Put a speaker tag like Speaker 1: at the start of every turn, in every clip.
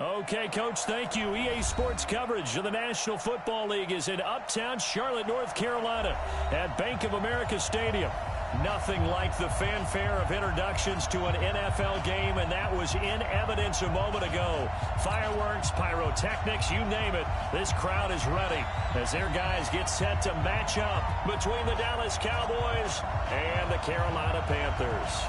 Speaker 1: Okay, Coach, thank you. EA Sports coverage of the National Football League is in uptown Charlotte, North Carolina at Bank of America Stadium. Nothing like the fanfare of introductions to an NFL game, and that was in evidence a moment ago. Fireworks, pyrotechnics, you name it. This crowd is ready as their guys get set to match up between the Dallas Cowboys and the Carolina Panthers.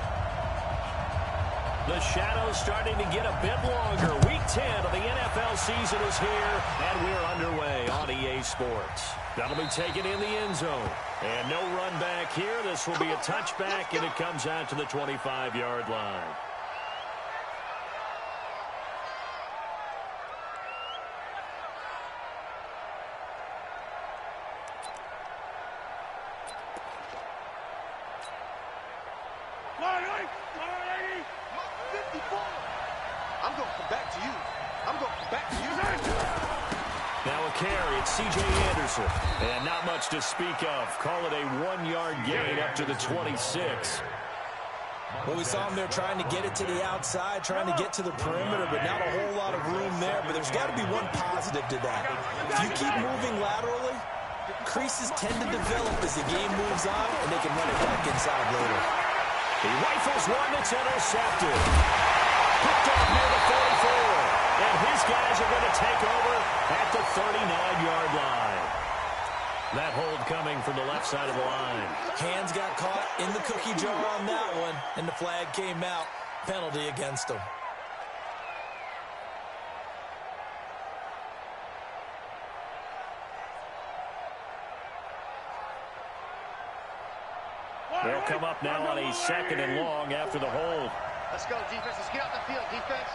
Speaker 1: The shadow's starting to get a bit longer. Week 10 of the NFL season is here, and we're underway on EA Sports. That'll be taken in the end zone. And no run back here. This will be a touchback, and it comes out to the 25-yard line. C.J. Anderson, and not much to speak of. Call it a 1-yard gain up to the 26.
Speaker 2: Well, we saw him there trying to get it to the outside, trying to get to the perimeter, but not a whole lot of room there. But there's got to be one positive to that. If you keep moving laterally, creases tend to develop as the game moves on, and they can run it back inside later.
Speaker 1: He rifles one that's intercepted. Picked up near the 44. And his guys are going to take over at the 39-yard line. That hold coming from the left side of the line.
Speaker 2: Hands got caught in the cookie jar on that one, and the flag came out. Penalty against him.
Speaker 1: They'll come up now on a 2nd and long after the hold.
Speaker 3: Let's go, defense. Let's get out the field, defense.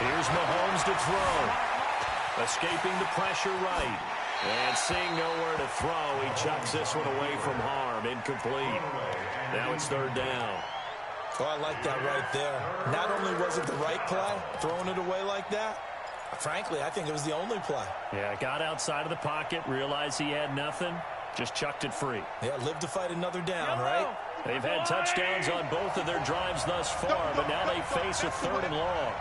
Speaker 1: Here's Mahomes to throw. Escaping the pressure right. And seeing nowhere to throw, he chucks this one away from harm. Incomplete. Now it's 3rd down.
Speaker 2: Oh, I like that right there. Not only was it the right play, throwing it away like that, frankly, I think it was the only play.
Speaker 1: Yeah, got outside of the pocket, realized he had nothing, just chucked it free.
Speaker 2: Yeah, live to fight another down, right?
Speaker 1: They've had touchdowns on both of their drives thus far, but now they face a 3rd and long.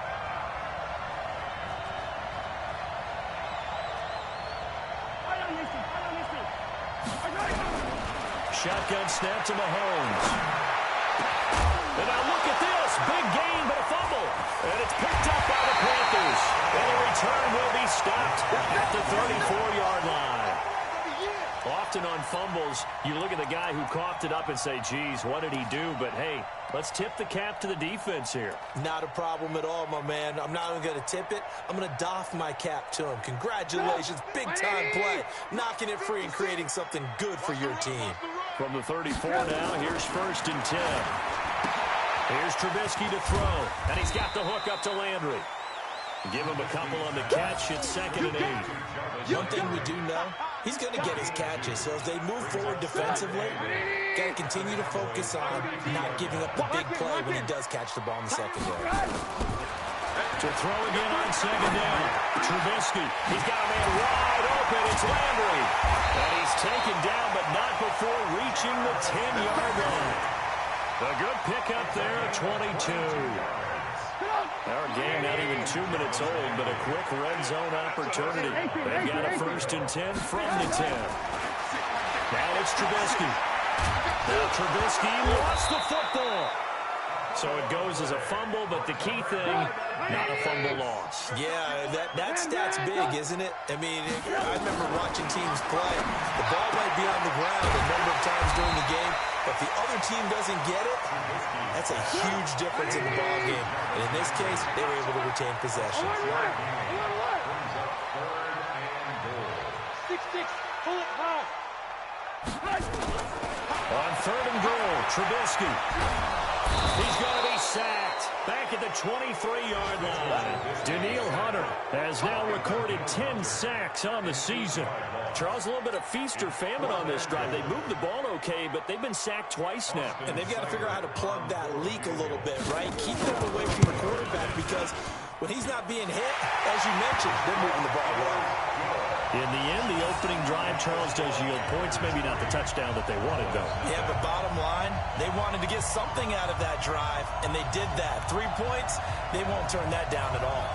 Speaker 1: Shotgun snap to Mahomes. And now look at this. Big gain, but a fumble. And it's picked up by the Panthers. And the return will be stopped at the 34-yard line. Often on fumbles, you look at the guy who coughed it up and say, geez, what did he do? But, hey, let's tip the cap to the defense here.
Speaker 2: Not a problem at all, my man. I'm not even going to tip it. I'm going to doff my cap to him. Congratulations. Big-time play. Knocking it free and creating something good for your team.
Speaker 1: From the 34 now, here's 1st and 10. Here's Trubisky to throw, and he's got the hook up to Landry. Give him a couple on the catch. It's 2nd and 8.
Speaker 2: One thing we do know, he's going to get his catches. So as they move forward defensively, got to continue to focus on not giving up the big play when he does catch the ball in the secondary.
Speaker 1: To throw again on 2nd down. Trubisky, he's got a man wide open. It's Landry. And he's taken down, but not before reaching the 10-yard line. A good pickup there at 22. Our game not even 2 minutes old, but a quick red zone opportunity. They've got a 1st and 10 from the 10. Now it's Trubisky. Now Trubisky lost the football. So it goes as a fumble, but the key thing, not a fumble loss.
Speaker 2: Yeah, that stat's big, isn't it? I mean, I remember watching teams play. The ball might be on the ground a number of times during the game, but if the other team doesn't get it, that's a huge difference in the ball game. And in this case, they were able to retain possession.
Speaker 3: 6-6, pull it high.
Speaker 1: On 3rd and goal, Trubisky. He's going to be sacked back at the 23-yard line. Daniil Hunter has now recorded 10 sacks on the season. Charles, a little bit of feast or famine on this drive. They moved the ball okay, but they've been sacked twice now.
Speaker 2: And they've got to figure out how to plug that leak a little bit, right? Keep them away from the quarterback because when he's not being hit, as you mentioned, they're moving the ball well.
Speaker 1: In the end, the opening drive, Charles, does yield points. Maybe not the touchdown that they wanted, though.
Speaker 2: Yeah, but bottom line, they wanted to get something out of that drive, and they did that. 3 points, they won't turn that down at all.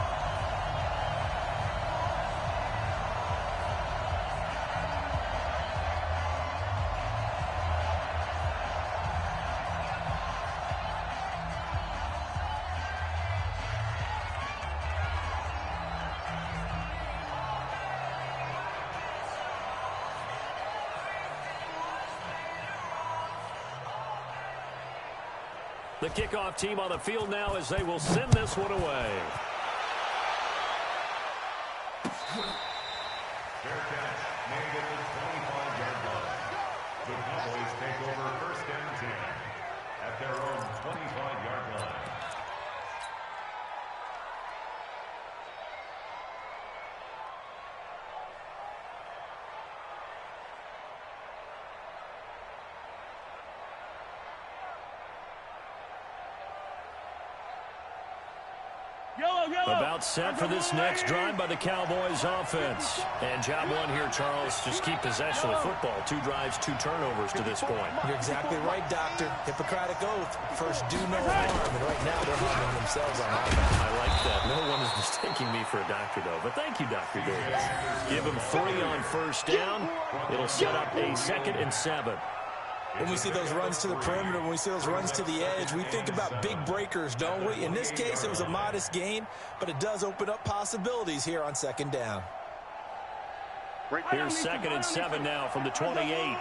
Speaker 1: The kickoff team on the field now as they will send this one away.
Speaker 4: Fair catch, made at the 25-yard line. The Cowboys take over first and 10 at their own 25-yard line.
Speaker 1: About set for this next drive by the Cowboys offense. And job one here, Charles, just keep possession of the football. 2 drives, 2 turnovers to this point.
Speaker 2: You're exactly right, Doctor. Hippocratic oath. First, do no harm. And right now, they're harming themselves on offense.
Speaker 1: I like that. No one is mistaking me for a doctor, though. But thank you, Dr. Davis. Give him 3 on first down. It'll set up a 2nd and 7.
Speaker 2: When we see those runs to the perimeter, when we see those runs to the edge, we think about big breakers, don't we? In this case, it was a modest gain, but it does open up possibilities here on 2nd down.
Speaker 1: Here's 2nd and 7 now from the 28.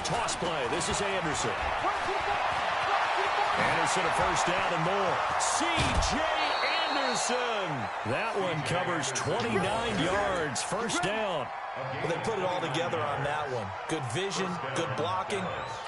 Speaker 1: Toss play. This is Anderson. Anderson a first down and more. C.J. Anderson. That one covers 29 yards. First down.
Speaker 2: Well, they put it all together on that one. Good vision, good blocking.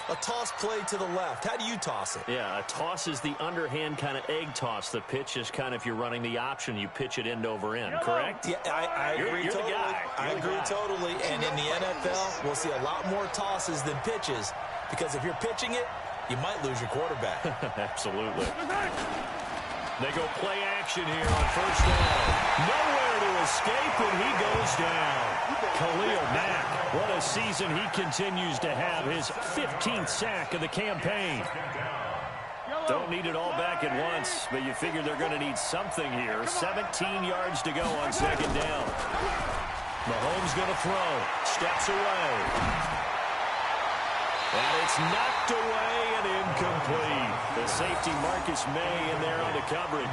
Speaker 2: A toss play to the left. How do you toss it?
Speaker 1: Yeah, a toss is the underhand kind of egg toss. The pitch is kind of, if you're running the option, you pitch it end over end, correct?
Speaker 2: Yeah, I agree
Speaker 1: you're
Speaker 2: totally.
Speaker 1: The guy.
Speaker 2: I agree totally. And in the NFL, we'll see a lot more tosses than pitches because if you're pitching it, you might lose your quarterback.
Speaker 1: Absolutely. They go play action here on first down. Nowhere to escape, and he goes down. Khalil Mack, what a season he continues to have. His 15th sack of the campaign. Don't need it all back at once, but you figure they're going to need something here. 17 yards to go on 2nd down. Mahomes going to throw. Steps away. And it's knocked away and incomplete. The safety Marcus May in there on the coverage.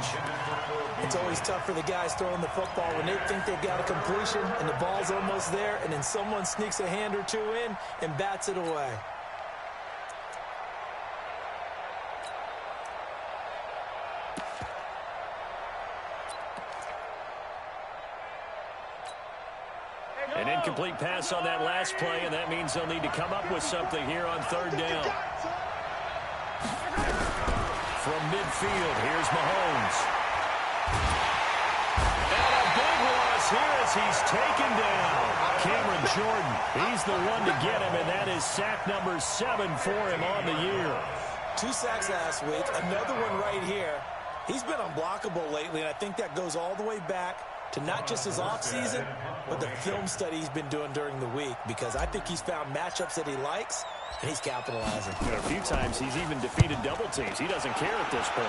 Speaker 2: It's always tough for the guys throwing the football when they think they've got a completion and the ball's almost there, and then someone sneaks a hand or 2 in and bats it away.
Speaker 1: An incomplete pass on that last play, and that means they'll need to come up with something here on 3rd down. From midfield, here's Mahomes. And a big loss here as he's taken down. Cameron Jordan, he's the one to get him, and that is sack number 7 for him on the year.
Speaker 2: 2 sacks last week, another one right here. He's been unblockable lately, and I think that goes all the way back to not just his offseason, but the film study he's been doing during the week, because I think he's found matchups that he likes, and he's capitalizing.
Speaker 1: You know, a few times he's even defeated double teams. He doesn't care at this point.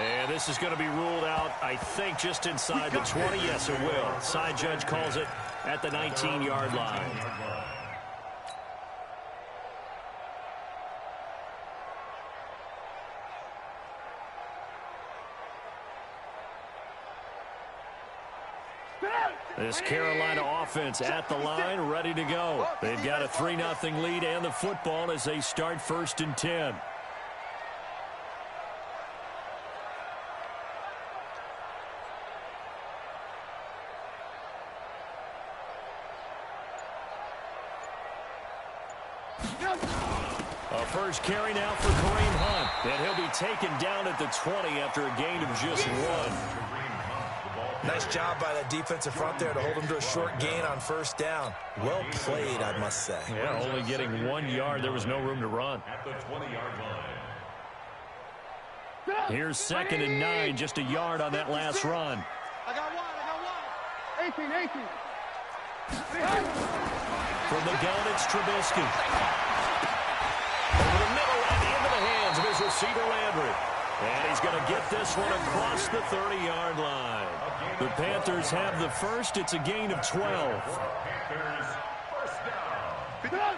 Speaker 1: And this is going to be ruled out, I think, just inside the 20. Yes, it will. Side judge calls it at the 19-yard line. This Carolina offense at the line, ready to go. They've got a 3-0 lead and the football as they start 1st and 10. A first carry now for Kareem Hunt. And he'll be taken down at the 20 after a gain of just 1.
Speaker 2: Nice job by that defensive front there to hold him to a short gain on 1st down. Well played, I must say.
Speaker 1: Yeah, only getting 1 yard. There was no room to run.
Speaker 4: At the 20-yard line.
Speaker 1: Here's 2nd and 9, just a yard on that last run.
Speaker 3: I got one. 18.
Speaker 1: From the gun, it's Trubisky. Over the middle and into the hands of his receiver, Landry. And he's going to get this one across the 30-yard line. The Panthers have the first. It's a gain of 12.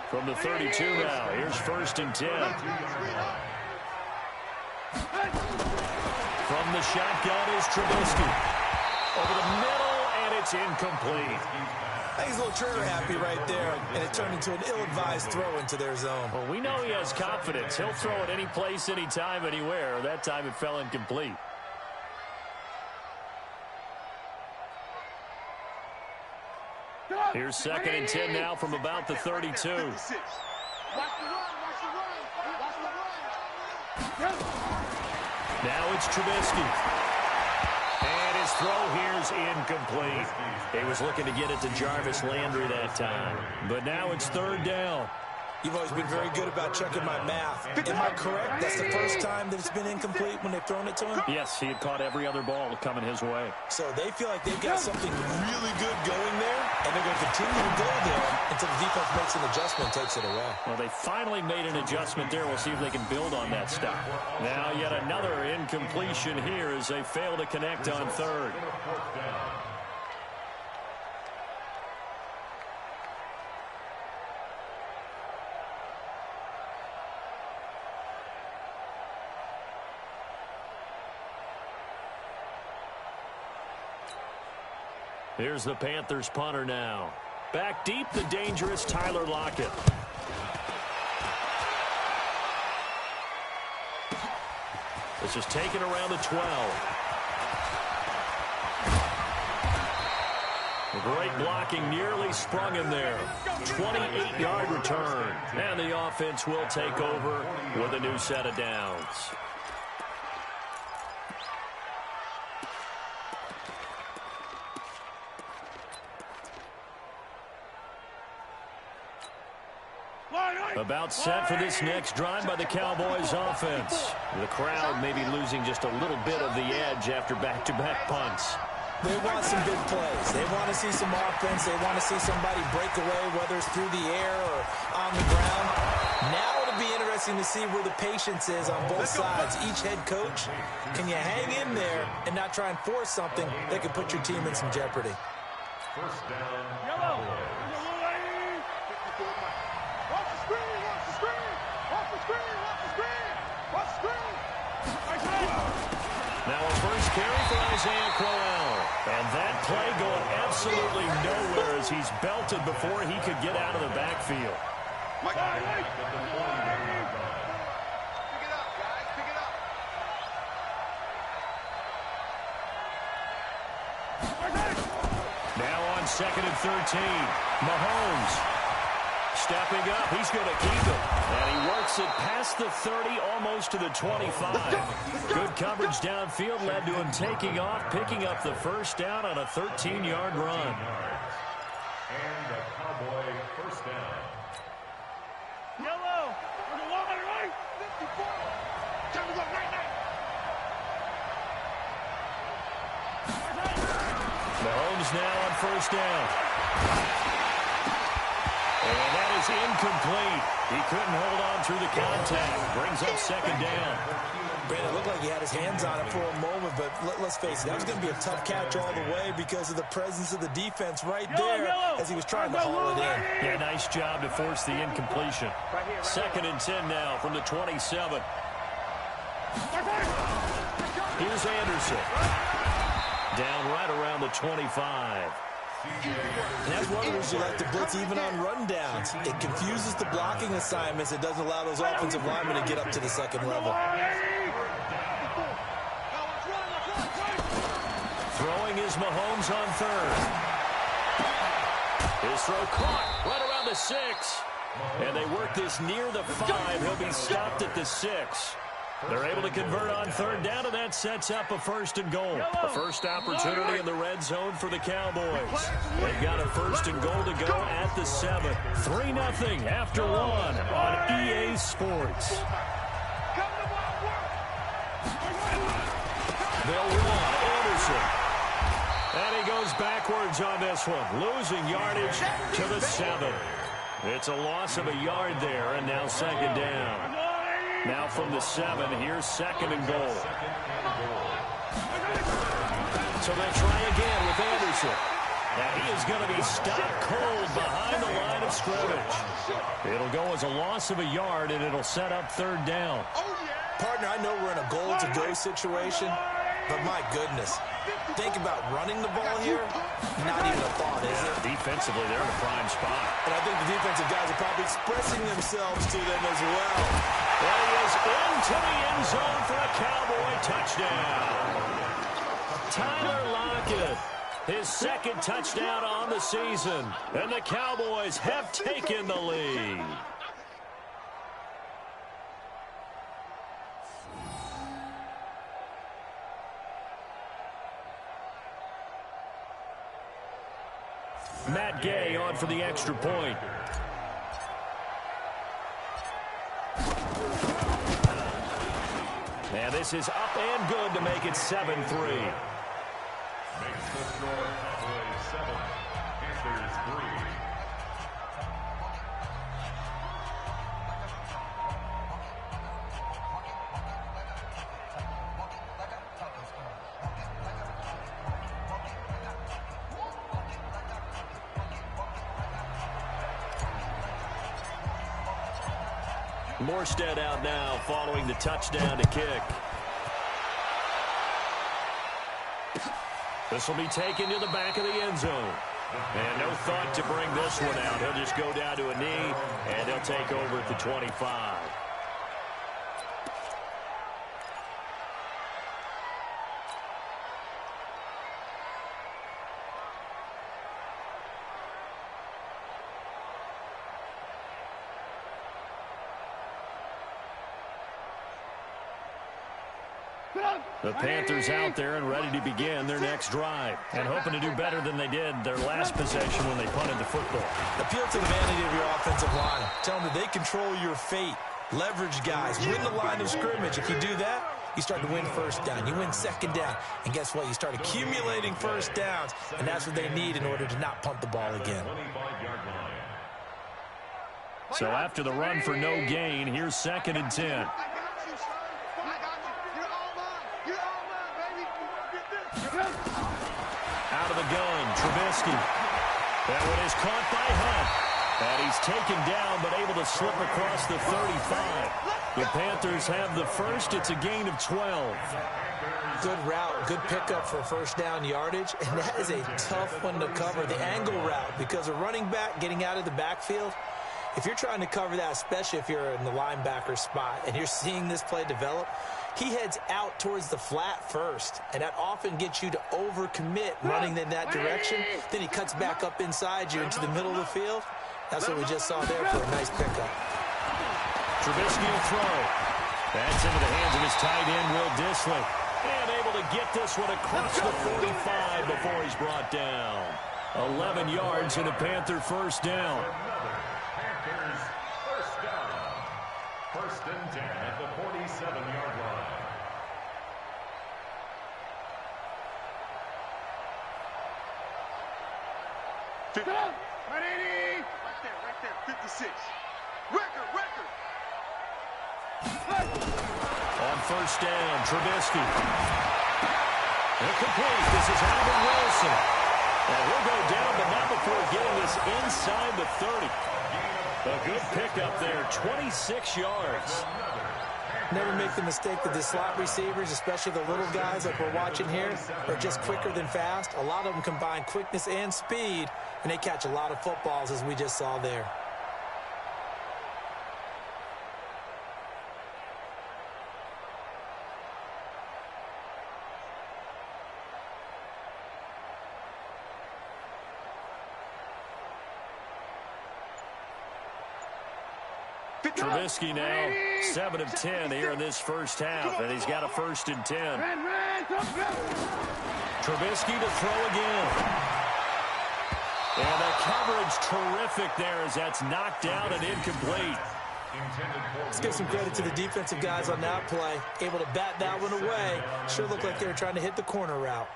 Speaker 1: From the 32 now, here's 1st and 10. From the shotgun is Trubisky. Over the middle, and it's incomplete.
Speaker 2: I think he's a little trigger happy right there, and it turned into an ill-advised throw into their zone.
Speaker 1: Well, we know he has confidence. He'll throw it any place, anytime, anywhere. That time it fell incomplete. Here's 2nd and 10 now from about the 32.
Speaker 3: Watch the run.
Speaker 1: Now it's Trubisky. And his throw here's incomplete. He was looking to get it to Jarvis Landry that time. But now it's 3rd down.
Speaker 2: You've always been very good about checking my math. Am I correct? That's the first time that it's been incomplete when they've thrown it to him?
Speaker 1: Yes, he had caught every other ball coming his way.
Speaker 2: So they feel like they've got something really good going there, and they're going to continue to go there until the defense makes an adjustment and takes it away.
Speaker 1: Well, they finally made an adjustment there. We'll see if they can build on that stuff. Now yet another incompletion here as they fail to connect on 3rd. Here's the Panthers punter now. Back deep, the dangerous Tyler Lockett. This is taken around the 12. Great blocking, nearly sprung him there. 28-yard return. And the offense will take over with a new set of downs. About set for this next drive by the Cowboys offense. The crowd maybe losing just a little bit of the edge after back-to-back punts.
Speaker 2: They want some big plays. They want to see some offense. They want to see somebody break away, whether it's through the air or on the ground. Now it'll be interesting to see where the patience is on both sides. Each head coach, can you hang in there and not try and force something that could put your team in some jeopardy?
Speaker 4: First down.
Speaker 3: Yellow.
Speaker 1: Now a first carry for Isaiah Crowell. And that play going absolutely nowhere as he's belted before he could get out of the backfield.
Speaker 3: Pick it up, guys. Pick it up.
Speaker 1: Now on 2nd and 13. Mahomes stepping up. He's going to keep it. And he works it past the 30, almost to the 25. Good coverage downfield led to him taking off, picking up the first down on a 13-yard run.
Speaker 4: And the Cowboy first down.
Speaker 3: Yellow. On the wall, right. 54. Time to go, right.
Speaker 1: Mahomes now on first down. And that is incomplete. He couldn't hold on through the contact. Brings up 2nd down.
Speaker 2: Brandon, it looked like he had his hands on it for a moment, but let's face it, that was going to be a tough catch all the way because of the presence of the defense right there as he was trying to haul it in.
Speaker 1: Yeah, nice job to force the incompletion. 2nd and 10 now from the 27. Here's Anderson. Down right around the 25.
Speaker 2: And that's one of the reasons you like to blitz even on rundowns. It confuses the blocking assignments. It doesn't allow those offensive linemen to get up to the second level.
Speaker 1: Throwing is Mahomes on 3rd. His throw caught right around the 6. And they work this near the 5. He'll be stopped at the 6. They're able to convert on 3rd down, and that sets up a 1st and goal. A first opportunity in the red zone for the Cowboys. They've got a 1st and goal to go at the 7. 3-0 after 1 on EA Sports. They'll run. Anderson. And he goes backwards on this one, losing yardage to the 7. It's a loss of a yard there, and now second down. Now from the 7, here's second and goal. So they'll try again with Anderson. Now he is going to be stopped cold behind the line of scrimmage. It'll go as a loss of a yard, and it'll set up third down.
Speaker 2: Partner, I know we're in a goal-to-go situation, but my goodness, think about running the ball here. Not even a thought, is it?
Speaker 1: Defensively, they're in a prime spot.
Speaker 2: And I think the defensive guys are probably expressing themselves to them as well.
Speaker 1: There he is into the end zone for a Cowboy touchdown. Tyler Lockett, his second touchdown on the season, and the Cowboys have taken the lead. Matt Gay on for the extra point. And this is up and good to make it 7-3.
Speaker 4: Makes the score Cowboys 7, Panthers 3.
Speaker 1: Morstead out now following the touchdown to kick. This will be taken to the back of the end zone. And no thought to bring this one out. He'll just go down to a knee, and they'll take over at the 25. The Panthers out there and ready to begin their next drive and hoping to do better than they did their last possession when they punted the football.
Speaker 2: Appeal to the vanity of your offensive line. Tell them that they control your fate. Leverage guys. Win the line of scrimmage. If you do that, you start to win first down. You win second down. And guess what? You start accumulating first downs. And that's what they need in order to not punt the ball again.
Speaker 1: So after the run for no gain, here's second and 10. Out of the gun, Trubisky. That one is caught by Hunt. And he's taken down, but able to slip across the 35. The Panthers have the first. It's a gain of 12.
Speaker 2: Good route, good pickup for first down yardage. And that is a tough one to cover, the angle route, because a running back getting out of the backfield, if you're trying to cover that, especially if you're in the linebacker spot and you're seeing this play develop, he heads out towards the flat first, and that often gets you to overcommit running in that direction. Then he cuts back up inside you into the middle of the field. That's what we just saw there for a nice pickup.
Speaker 1: Trubisky will throw. That's into the hands of his tight end, Will Dissly. And able to get this one across the 45 before he's brought down. 11 yards and a Panther first down.
Speaker 4: Panthers first down. First and 10 at the 47-yard line.
Speaker 3: Right there, 56. Record.
Speaker 1: On first down, Trubisky. Incomplete. This is Alvin Wilson. And he'll go down, but not before getting this inside the 30. A good pickup there, 26 yards.
Speaker 2: Never make the mistake that the slot receivers, especially the little guys like we're watching here, are just quicker than fast. A lot of them combine quickness and speed, and they catch a lot of footballs, as we just saw there.
Speaker 1: Trubisky now 7 of 10 here in this first half, and he's got a first and 10. Trubisky to throw again. And the coverage terrific there as that's knocked out and incomplete.
Speaker 2: Let's give some credit to the defensive guys on that play. Able to bat that one away. Sure looked like they were trying to hit the corner route.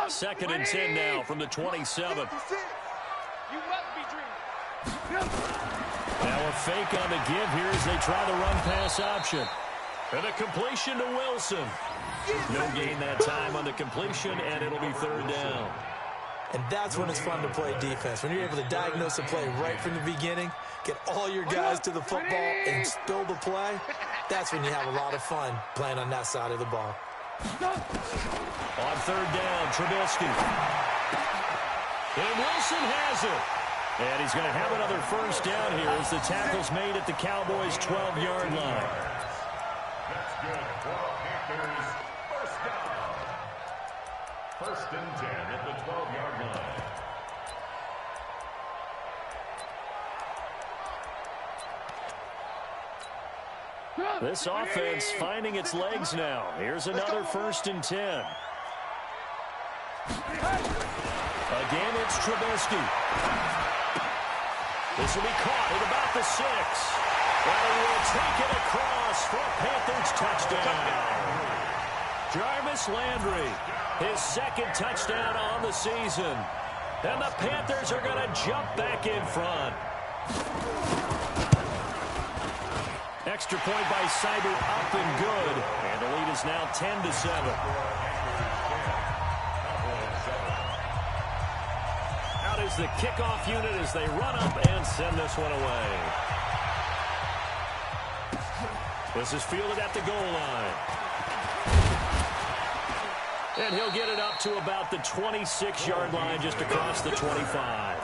Speaker 1: Second and 10 now from the 27.
Speaker 3: You must be dreaming.
Speaker 1: Now a fake on the give here as they try the run-pass option. And a completion to Wilson. No gain that time on the completion, and it'll be third down.
Speaker 2: And that's when it's fun to play defense. When you're able to diagnose a play right from the beginning, get all your guys to the football, and spill the play, that's when you have a lot of fun playing on that side of the ball.
Speaker 1: On third down, Trubisky. And Wilson has it. And he's going to have another first down here as the tackle's made at the Cowboys' 12-yard line.
Speaker 4: That's good for Panthers. First down. First and 10 at the 12-yard line.
Speaker 1: This offense finding its legs now. Here's another first and 10. Again, it's Trubisky. This will be caught at about the 6. And he will take it across for a Panthers touchdown. Jarvis Landry, his second touchdown on the season. And the Panthers are going to jump back in front. Extra point by Cyber up and good. And the lead is now 10-7. Out is the kickoff unit as they run up and send this one away. This is fielded at the goal line. And he'll get it up to about the 26-yard line just across the 25.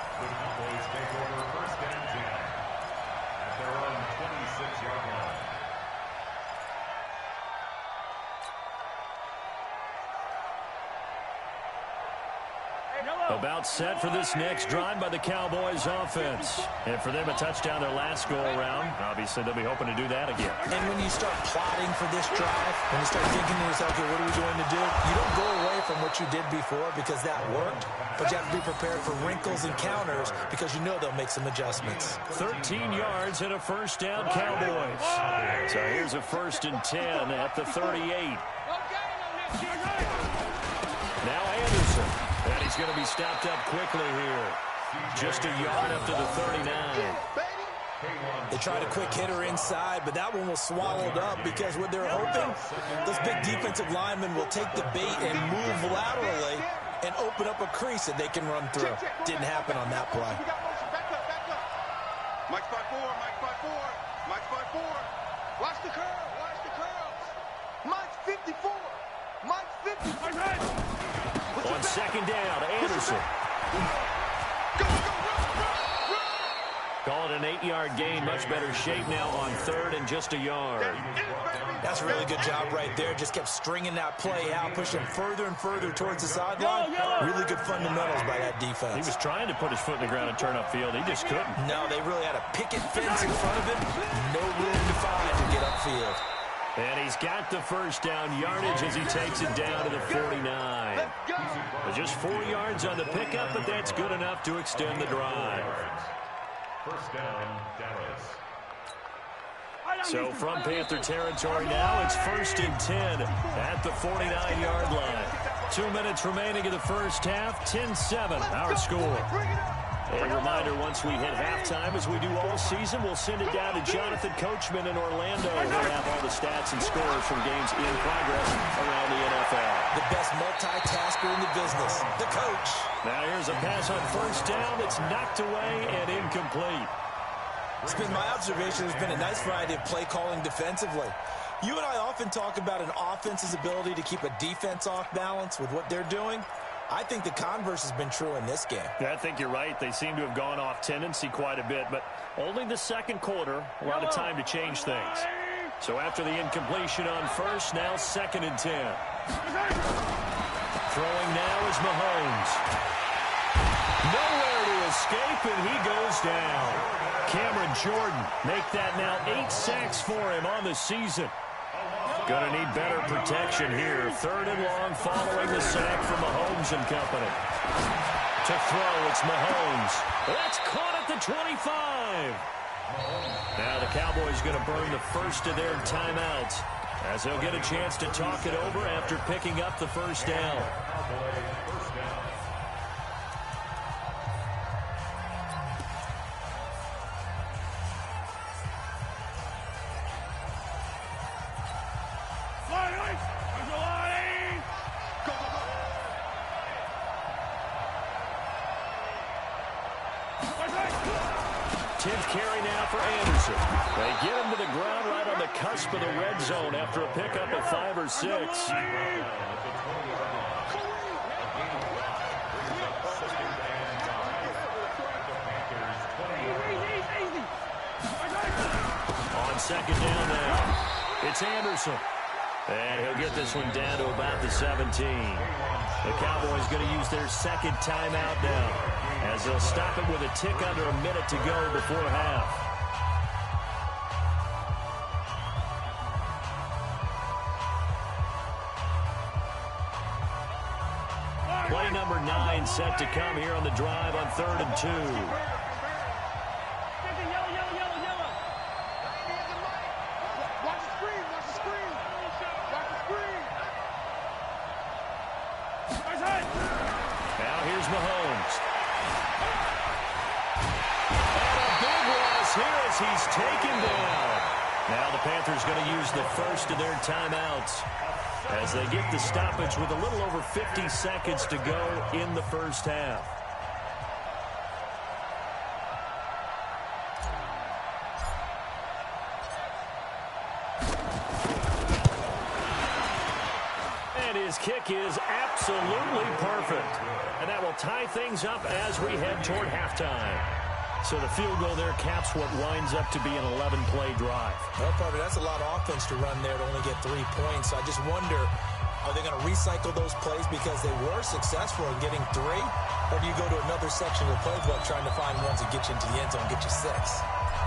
Speaker 1: About set for this next drive by the Cowboys offense. And for them, a touchdown their last go-around. Obviously, they'll be hoping to do that again.
Speaker 2: And when you start plotting for this drive, when you start thinking to yourself, okay, what are we going to do? You don't go away from what you did before because that worked, but you have to be prepared for wrinkles and counters because you know they'll make some adjustments.
Speaker 1: 13 yards and a first down, Cowboys. So here's a first and 10 at the 38. Now Anderson. And he's going to be stopped up quickly here. Just a yard up to the 39.
Speaker 2: They tried a quick hitter inside, but that one was swallowed up because what they're hoping, those big defensive linemen will take the bait and move laterally and open up a crease that they can run through. Didn't happen on that play.
Speaker 3: Mike 5-4, Mike 5-4, Mike 5-4. Watch the curl, watch the curls. Mike 54, Mike 54.
Speaker 1: On second down, Anderson. Call it an 8-yard gain. Much better shape now on third and just a yard.
Speaker 2: That's a really good job right there. Just kept stringing that play out, pushing further and further towards the sideline. Really good fundamentals by that defense.
Speaker 1: He was trying to put his foot in the ground and turn upfield. He just couldn't.
Speaker 2: No, they really had a picket fence in front of him. No room to find to get upfield.
Speaker 1: And he's got the first down yardage as he takes it down to the 49. Just 4 yards on the pickup, but that's good enough to extend the drive.
Speaker 4: First down, Dallas.
Speaker 1: So from Panther territory now, it's first and 10 at the 49-yard line. 2 minutes remaining in the first half, 10-7, our score. A reminder, once we hit halftime, as we do all season, we'll send it down to Jonathan Coachman in Orlando. He'll have all the stats and scores from games in progress around the NFL.
Speaker 2: The best multitasker in the business, the coach.
Speaker 1: Now here's a pass on first down that's knocked away and incomplete.
Speaker 2: It's been my observation there's been a nice variety of play calling defensively. You and I often talk about an offense's ability to keep a defense off balance with what they're doing. I think the converse has been true in this game.
Speaker 1: Yeah, I think you're right. They seem to have gone off tendency quite a bit, but only the second quarter, a lot of time to change things. So after the incompletion on first, now second and 10. Throwing now is Mahomes. Nowhere to escape, and he goes down. Jordan. Make that now 8 sacks for him on the season. Going to need better protection here. 3rd and long following the sack from Mahomes and company. To throw, it's Mahomes. That's caught at the 25. Now the Cowboys going to burn the first of their timeouts as they'll get a chance to talk it over after picking up the first down. Carry now for Anderson. They get him to the ground right on the cusp of the red zone after a pickup of 5 or 6. On second down now, it's Anderson. And he'll get this one down to about the 17. The Cowboys going to use their second timeout now, as they'll stop it with a tick under a minute to go before half. Play number 9 set to come here on the drive on 3rd and 2. Now here's Mahomes. And a big loss here as he's taken down. Now the Panthers going to use the first of their timeouts as they get the stoppage with a little over 50 seconds to go in the first half. His kick is absolutely perfect. And that will tie things up as we head toward halftime. So the field goal there caps what winds up to be an 11-play drive.
Speaker 2: Well, Parker, that's a lot of offense to run there to only get 3 points. I just wonder, are they going to recycle those plays because they were successful in getting 3? Or do you go to another section of the playbook trying to find ones that get you into the end zone, get you 6?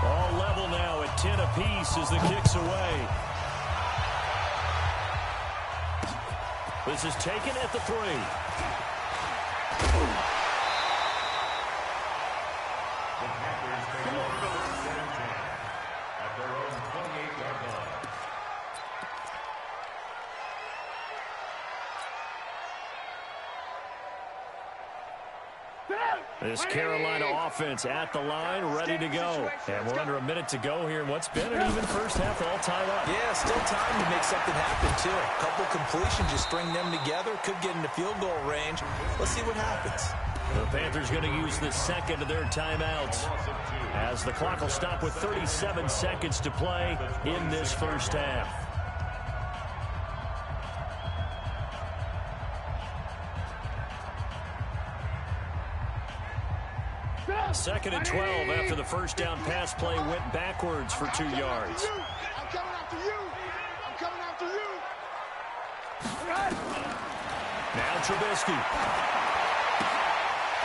Speaker 1: All level now at 10 apiece as the kick's away. This is taken at the 3.
Speaker 4: At their own 28-yard line.
Speaker 1: This Carolina offense at the line, ready to go. And we're under a minute to go here in what's been an even first half all tied up.
Speaker 2: Yeah, still time to make something happen, too. A couple completions, just string them together. Could get into field goal range. Let's see what happens.
Speaker 1: The Panthers going to use the second of their timeouts as the clock will stop with 37 seconds to play in this first half. Second and 12 after the first down pass play went backwards for 2 yards.
Speaker 3: I'm coming after you. I'm coming after you.
Speaker 1: Now Trubisky.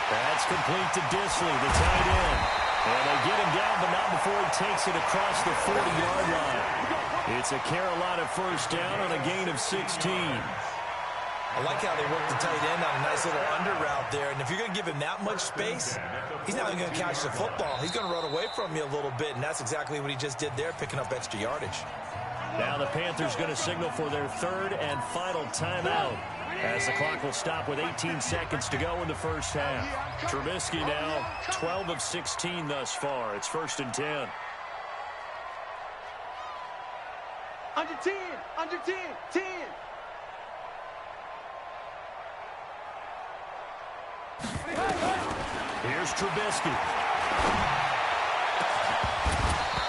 Speaker 1: That's complete to Disley, the tight end. And they get him down, but not before he takes it across the 40-yard line. It's a Carolina first down on a gain of 16.
Speaker 2: I like how they work the tight end on a nice little under route there. And if you're going to give him that much space, he's not even going to catch the football. He's going to run away from you a little bit, and that's exactly what he just did there, picking up extra yardage.
Speaker 1: Now the Panthers going to signal for their 3rd and final timeout as the clock will stop with 18 seconds to go in the first half. Trubisky now 12 of 16 thus far. It's 1st and 10.
Speaker 3: Under 10, under 10, 10.
Speaker 1: Here's Trubisky.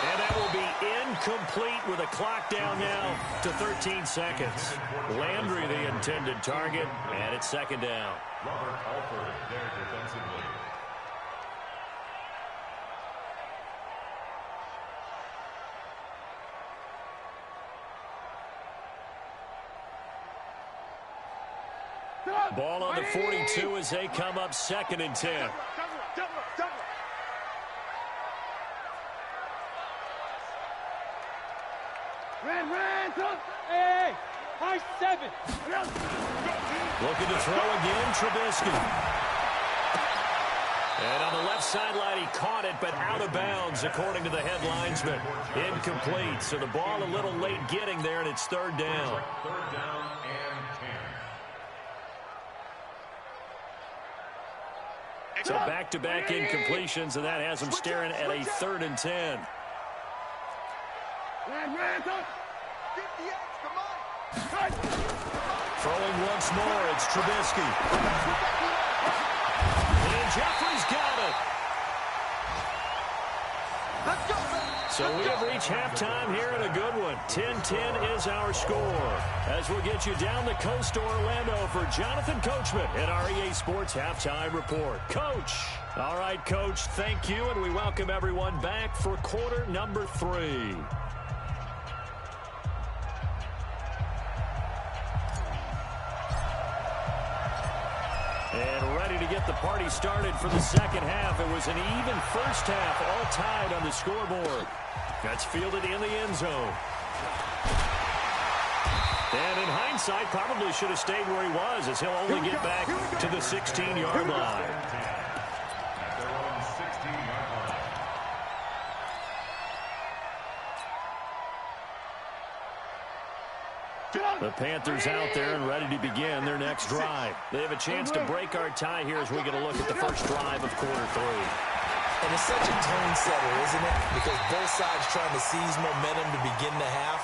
Speaker 1: And that will be incomplete with a clock down now to 13 seconds. Landry the intended target, and it's 2nd down.
Speaker 4: Robert Alford there defensively.
Speaker 1: Ball on the 42 as they come up 2nd and 10.
Speaker 5: Hey, high 7.
Speaker 1: Looking to throw again, Trubisky. And on the left sideline, he caught it, but out of bounds, according to the head linesman. Incomplete, so the ball a little late getting there, and it's third down.
Speaker 4: Third down and 10.
Speaker 1: So back-to-back incompletions, and that has him staring at a 3rd and 10. Throwing once more, it's Trubisky. And Jeffrey's got it. So we have reached halftime here in a good one. 10-10 is our score. As we'll get you down the coast to Orlando for Jonathan Coachman at our EA Sports Halftime Report. Coach. All right, Coach, thank you, and we welcome everyone back for quarter number 3. And ready to get the party started for the second half. It was an even first half, all tied on the scoreboard. That's fielded in the end zone. And in hindsight, probably should have stayed where he was, as he'll only get back to the 16-yard line.
Speaker 4: At their own 16-yard line.
Speaker 1: The Panthers out there and ready to begin their next drive. They have a chance to break our tie here as we get a look at the first drive of quarter 3.
Speaker 2: And it's such a tone setter, isn't it? Because both sides trying to seize momentum to begin the half.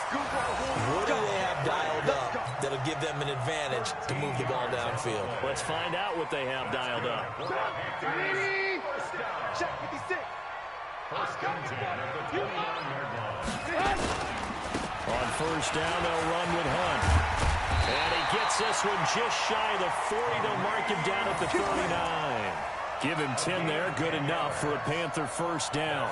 Speaker 2: What do they have dialed up that'll give them an advantage to move the ball downfield?
Speaker 1: Let's find out what they have dialed up.
Speaker 3: Check 56.
Speaker 4: First and 10 at the 29-yard line.
Speaker 1: On first down, they'll run with Hunt. And he gets this one just shy of the 40. They'll mark him down at the 39. Give him 10 there. Good enough for a Panther first down.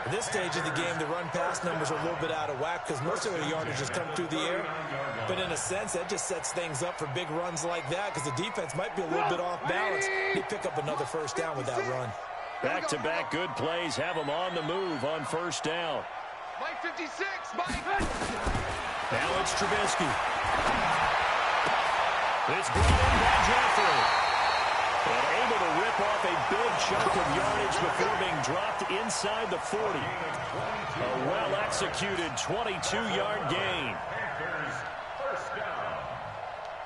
Speaker 2: At this stage of the game, the run-pass numbers are a little bit out of whack because most of their yardage has come through the air. But in a sense, that just sets things up for big runs like that because the defense might be a little bit off balance. They pick up another first down with that run.
Speaker 1: Back-to-back good plays have them on the move on first down.
Speaker 3: Mike 56, Mike.
Speaker 1: Now it's Trubisky. It's brought in by Jeffrey. And able to rip off a big chunk of yardage before being dropped inside the 40. A well-executed 22-yard gain.
Speaker 4: Panthers first down.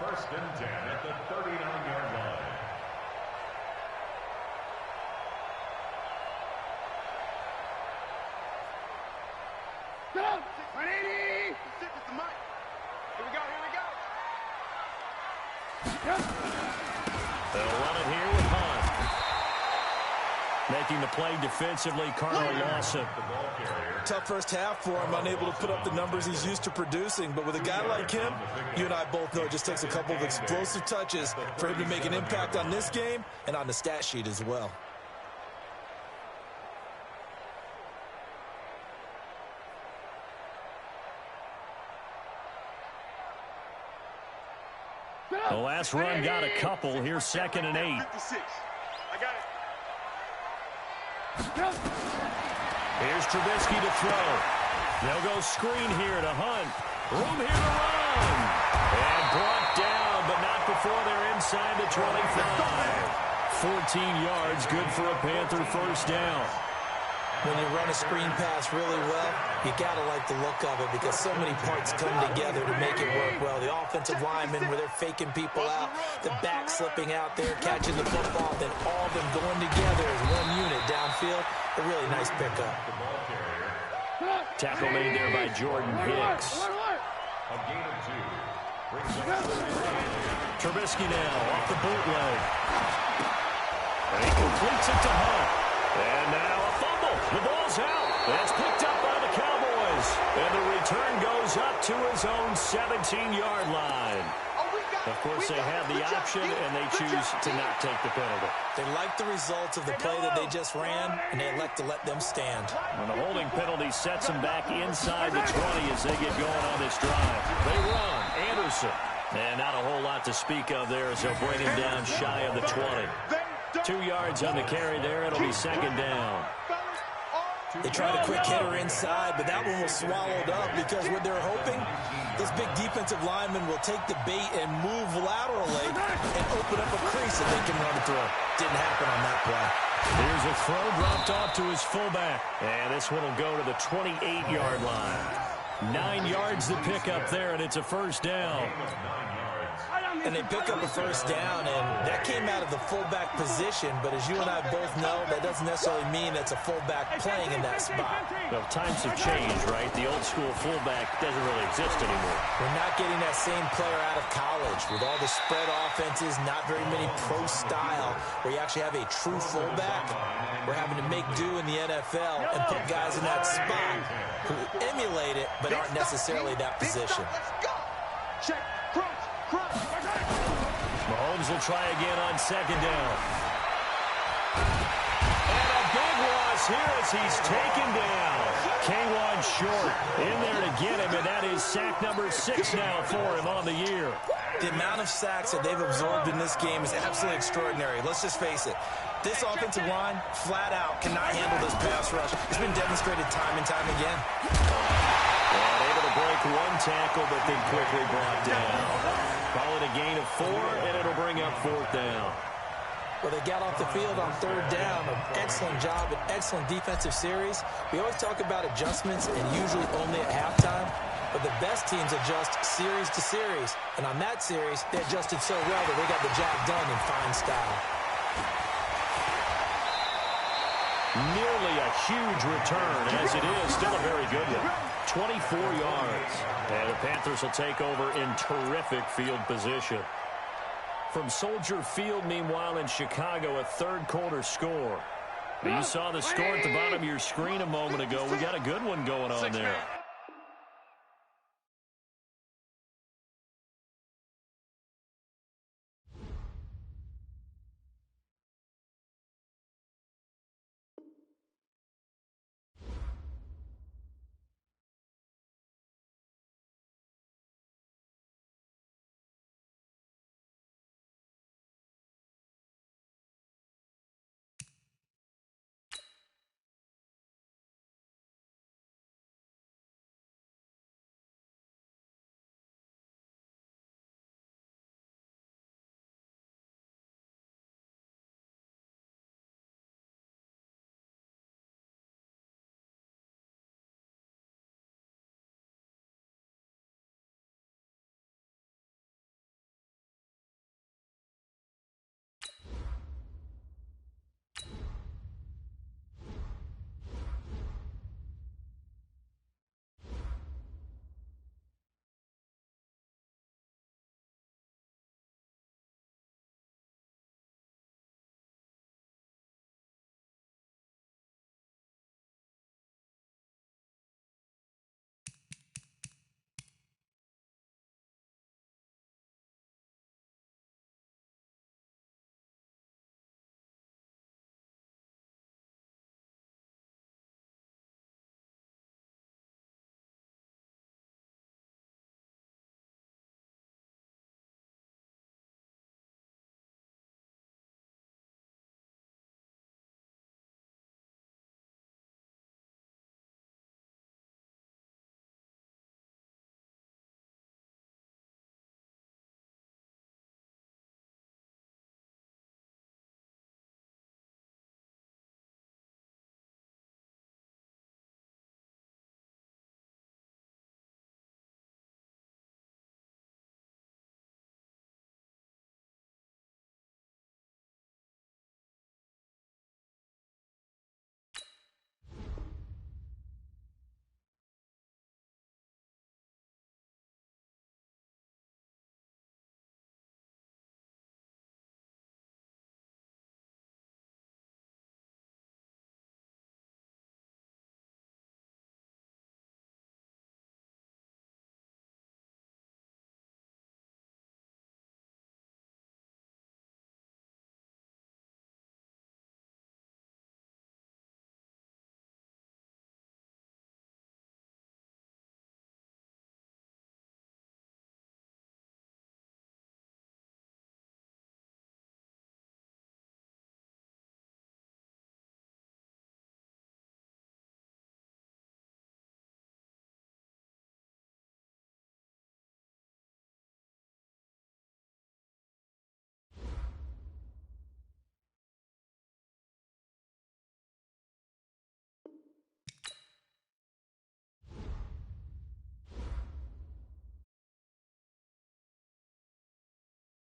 Speaker 4: First and 10 at the 39-yard line.
Speaker 3: Go! 180! Stick with the mic. Here we go, here we go.
Speaker 1: They'll run it here with Hunt. Making the play defensively, Carl Lawson.
Speaker 2: Tough first half for him, unable to put up the numbers he's used to producing. But with a guy like him, you and I both know it just takes a couple of explosive touches for him to make an impact on this game and on the stat sheet as well.
Speaker 1: The last run got a couple. Here's 2nd and 8.
Speaker 3: 56. I got it.
Speaker 1: Here's Trubisky to throw. They'll go screen here to Hunt. Room here to run. And brought down, but not before they're inside the 25. 14 yards, good for a Panther first down.
Speaker 2: When you run a screen pass really well, you got to like the look of it because so many parts come together to make it work well. The offensive linemen where they're faking people out, the back slipping out there, catching the football, then all of them going together as one unit downfield. A really nice pickup.
Speaker 1: Tackle made there by Jordan Hicks.
Speaker 4: A gain of 2. Brings up
Speaker 1: Trubisky now off the bootleg. And he completes it to Hunt. And now a fumble. The ball's out. That's picked up by the Cowboys. And the return goes up to his own 17-yard line. Of course, they have the option, and they choose to not take the penalty.
Speaker 2: They like the results of the play that they just ran, and they elect to let them stand.
Speaker 1: And the holding penalty sets them back inside the 20 as they get going on this drive. They run. Anderson. And not a whole lot to speak of there as they'll bring him down shy of the 20. 2 yards on the carry there. It'll be 2nd down.
Speaker 2: They tried a quick hitter inside, but that one was swallowed up because what they're hoping, those big defensive linemen will take the bait and move laterally and open up a crease that they can run through. Didn't happen on that play.
Speaker 1: Here's a throw dropped off to his fullback. And this one will go to the 28-yard line. 9 yards to pick up there, and it's a first down.
Speaker 2: And they pick up a first down, and that came out of the fullback position. But as you and I both know, that doesn't necessarily mean that's a fullback playing in that spot.
Speaker 1: Well, times have changed, right? The old school fullback doesn't really exist anymore.
Speaker 2: We're not getting that same player out of college with all the spread offenses, not very many pro style, where you actually have a true fullback. We're having to make do in the NFL and put guys in that spot who emulate it but aren't necessarily that position.
Speaker 3: Let's go. Check. Crunch. Crunch.
Speaker 1: Mahomes will try again on second down. And a big loss here as he's taken down. K1 short in there to get him, and that is sack number 6 now for him on the year.
Speaker 2: The amount of sacks that they've absorbed in this game is absolutely extraordinary. Let's just face it. This offensive line, flat out, cannot handle this pass rush. It's been demonstrated time and time again.
Speaker 1: And able to break one tackle, but then quickly brought down. Call it a gain of 4, and it'll bring up 4th down.
Speaker 2: Well, they got off the field on 3rd down. An excellent job, an excellent defensive series. We always talk about adjustments and usually only at halftime. But the best teams adjust series to series. And on that series, they adjusted so well that they got the job done in fine style.
Speaker 1: Nearly a huge return, as it is still a very good one. 24 yards. And the Panthers will take over in terrific field position. From Soldier Field, meanwhile, in Chicago, a third-quarter score. You saw the score at the bottom of your screen a moment ago. We got a good one going on there.